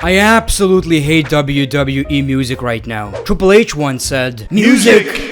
I absolutely hate WWE music right now. Triple H once said, Music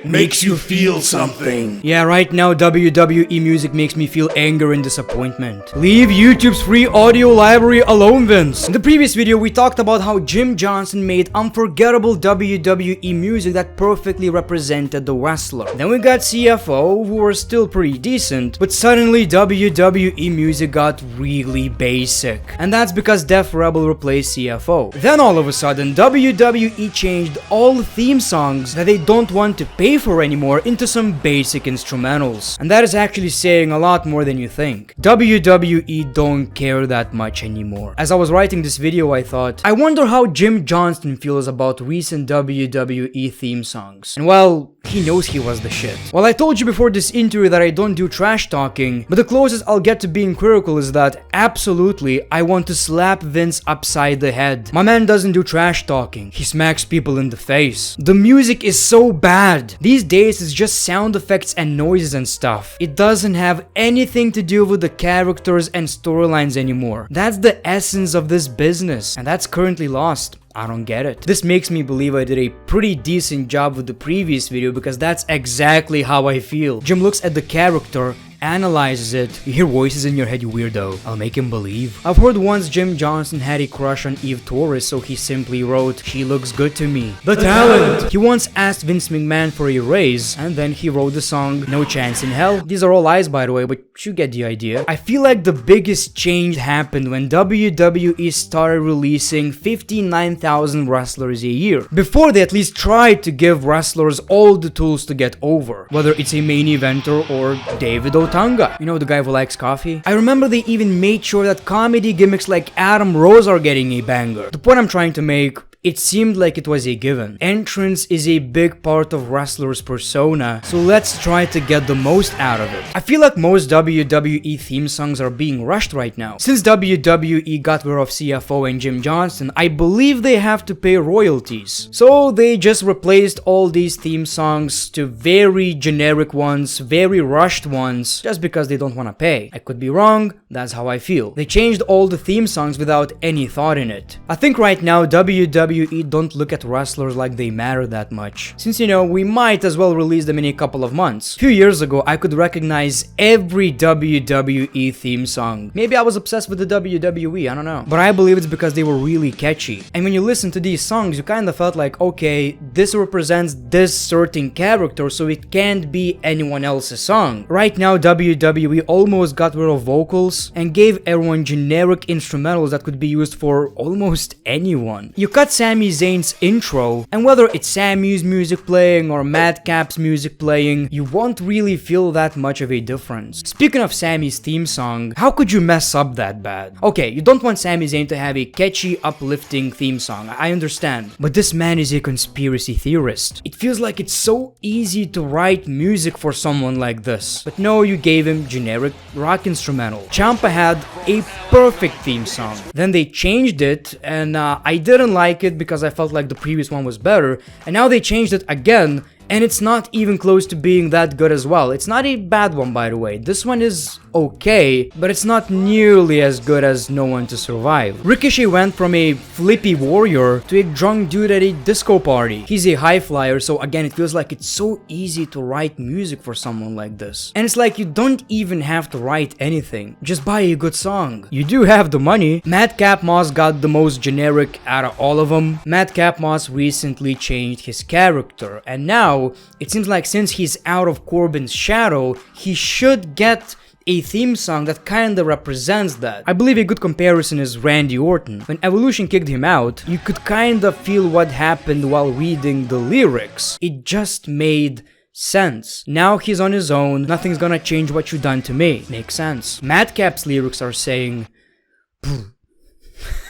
makes you feel something. yeah, right now WWE music makes me feel anger and disappointment. Leave YouTube's free audio library alone, Vince. In the previous video, we talked about how Jim Johnston made unforgettable WWE music that perfectly represented the wrestler. Then we got CFO, who were still pretty decent, but suddenly WWE music got really basic. And that's because Def Rebel replaced CFO. Then all of a sudden, WWE changed all theme songs that they don't want to pay for anymore into some basic instrumentals. And that is actually saying a lot more than you think. WWE don't care that much anymore. As I was writing this video, I thought, I wonder how Jim Johnston feels about recent WWE theme songs. And well, he knows he was the shit. Well, I told you before this interview that I don't do trash talking, but the closest I'll get to being critical is that absolutely I want to slap Vince upside the head. My man doesn't do trash talking. He smacks people in the face. The music is so bad. These days it's just sound effects and noises and stuff. It doesn't have anything to do with the characters and storylines anymore. That's the essence of this business, and that's currently lost. I don't get it. This makes me believe I did a pretty decent job with the previous video because that's exactly how I feel. Jim looks at the character, analyzes it. You hear voices in your head, you weirdo. I'll make him believe. I've heard once Jim Johnston had a crush on Eve Torres, so he simply wrote, "She looks good to me." The talent! He once asked Vince McMahon for a raise, and then he wrote the song "No Chance in Hell." These are all lies, by the way, but you get the idea. I feel like the biggest change happened when WWE started releasing 59,000 wrestlers a year. Before, they at least tried to give wrestlers all the tools to get over, whether it's a main eventer or David Otanga. You know, the guy who likes coffee? I remember they even made sure that comedy gimmicks like Adam Rose are getting a banger. The point I'm trying to make, it seemed like it was a given. Entrance is a big part of wrestlers' persona, so let's try to get the most out of it. I feel like most WWE theme songs are being rushed right now. Since WWE got rid of CFO and Jim Johnston, I believe they have to pay royalties. So they just replaced all these theme songs to very generic ones, very rushed ones, just because they don't want to pay. I could be wrong, that's how I feel. They changed all the theme songs without any thought in it. I think right now WWE don't look at wrestlers like they matter that much. Since, you know, we might as well release them in a couple of months. A few years ago, I could recognize every WWE theme song. Maybe I was obsessed with the WWE, I don't know. But I believe it's because they were really catchy. And when you listen to these songs, you kind of felt like, okay, this represents this certain character, so it can't be anyone else's song. Right now, WWE almost got rid of vocals and gave everyone generic instrumentals that could be used for almost anyone. You cut Sami Zayn's intro, and whether it's Sami's music playing or Madcap's music playing, you won't really feel that much of a difference. Speaking of Sami's theme song, how could you mess up that bad? Okay, you don't want Sami Zayn to have a catchy, uplifting theme song, I understand. But this man is a conspiracy theorist. It feels like it's so easy to write music for someone like this. But no, you gave him generic rock instrumental. Ciampa had a perfect theme song. Then they changed it, and I didn't like it because I felt like the previous one was better, and now they changed it again, and it's not even close to being that good as well. It's not a bad one, by the way. This one is okay, but it's not nearly as good as No One to Survive. Ricochet went from a flippy warrior to a drunk dude at a disco party. He's a high flyer, so again, it feels like it's so easy to write music for someone like this. And it's like you don't even have to write anything. Just buy a good song. You do have the money. Madcap Moss got the most generic out of all of them. Madcap Moss recently changed his character, and now it seems like since he's out of Corbin's shadow, he should get a theme song that kinda represents that. I believe a good comparison is Randy Orton. When Evolution kicked him out, you could kinda feel what happened while reading the lyrics. It just made sense. Now he's on his own, nothing's gonna change what you done to me. Makes sense. Madcap's lyrics are saying,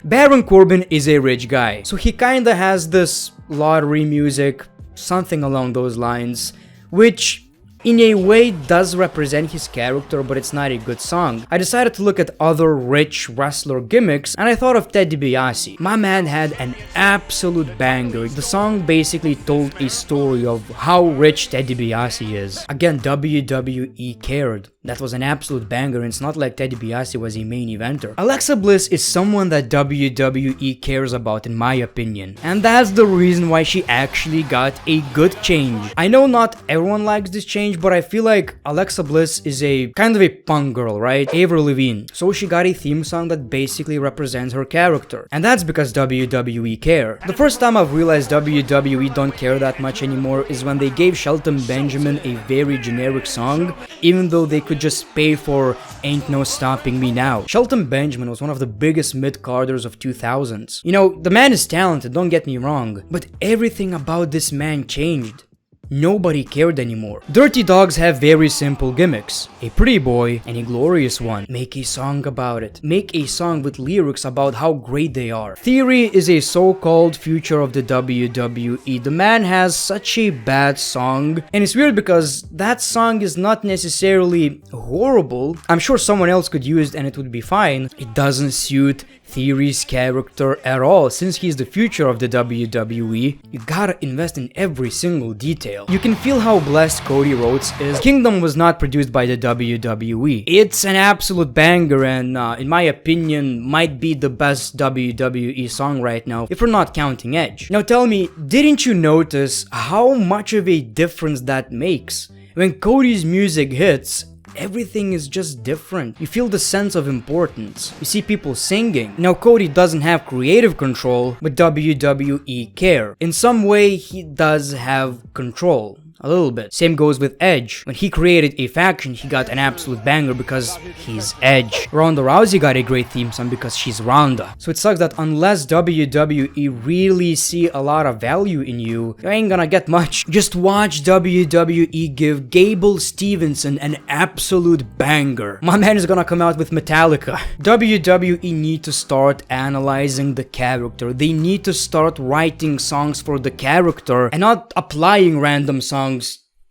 Baron Corbin is a rich guy, so he kinda has this lottery music, something along those lines, which in a way does represent his character, but it's not a good song. I decided to look at other rich wrestler gimmicks, and I thought of Ted DiBiase. My man had an absolute banger. The song basically told a story of how rich Ted DiBiase is. Again, WWE cared. That was an absolute banger, and it's not like Ted DiBiase was a main eventer. Alexa Bliss is someone that WWE cares about, in my opinion, and that's the reason why she actually got a good change. I know not everyone likes this change, but I feel like Alexa Bliss is a kind of a punk girl, right? Avril Lavigne. So she got a theme song that basically represents her character, and that's because WWE care. The first time I've realized WWE don't care that much anymore is when they gave Shelton Benjamin a very generic song, even though they could just pay for Ain't No Stopping Me Now. Shelton Benjamin was one of the biggest mid-carders of 2000s. You know, the man is talented, don't get me wrong, but everything about this man changed. Nobody cared anymore. Dirty Dogs have very simple gimmicks. A pretty boy and a glorious one. Make a song about it. Make a song with lyrics about how great they are. Theory is a so-called future of the WWE. The man has such a bad song, and it's weird because that song is not necessarily horrible. I'm sure someone else could use it and it would be fine. It doesn't suit Theory's character at all. Since he's the future of the WWE, you gotta invest in every single detail. You can feel how blessed Cody Rhodes is. Kingdom was not produced by the WWE. It's an absolute banger and, in my opinion, might be the best WWE song right now, if we're not counting Edge. Now tell me, didn't you notice how much of a difference that makes? When Cody's music hits, everything is just different. You feel the sense of importance. You see people singing. Now Cody doesn't have creative control, but WWE care. In some way, he does have control. A little bit. Same goes with Edge. When he created a faction, he got an absolute banger because he's Edge. Ronda Rousey got a great theme song because she's Ronda. So it sucks that unless WWE really see a lot of value in you, you ain't gonna get much. Just watch WWE give Gable Stevenson an absolute banger. My man is gonna come out with Metallica. WWE need to start analyzing the character. They need to start writing songs for the character and not applying random songs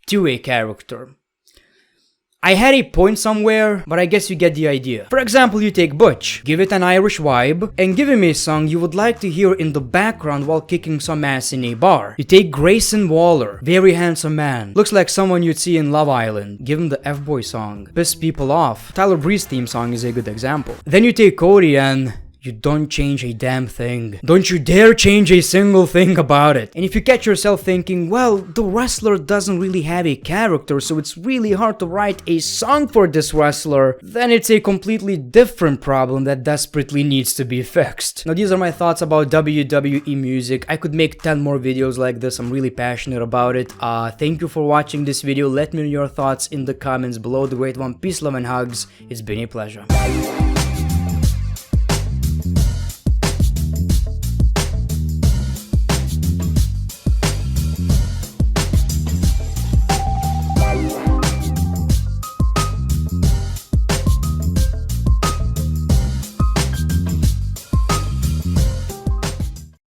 to a character. I had a point somewhere, but I guess you get the idea. For example, you take Butch, give it an Irish vibe, and give him a song you would like to hear in the background while kicking some ass in a bar. You take Grayson Waller, very handsome man, looks like someone you'd see in Love Island, give him the F-Boy song, piss people off. Tyler Breeze's theme song is a good example. Then you take Cody and you don't change a damn thing. Don't you dare change a single thing about it. And if you catch yourself thinking, well, the wrestler doesn't really have a character, so it's really hard to write a song for this wrestler, then it's a completely different problem that desperately needs to be fixed. Now, these are my thoughts about WWE music. I could make 10 more videos like this. I'm really passionate about it. Thank you for watching this video. Let me know your thoughts in the comments below. The Great One, peace, love, and hugs. It's been a pleasure.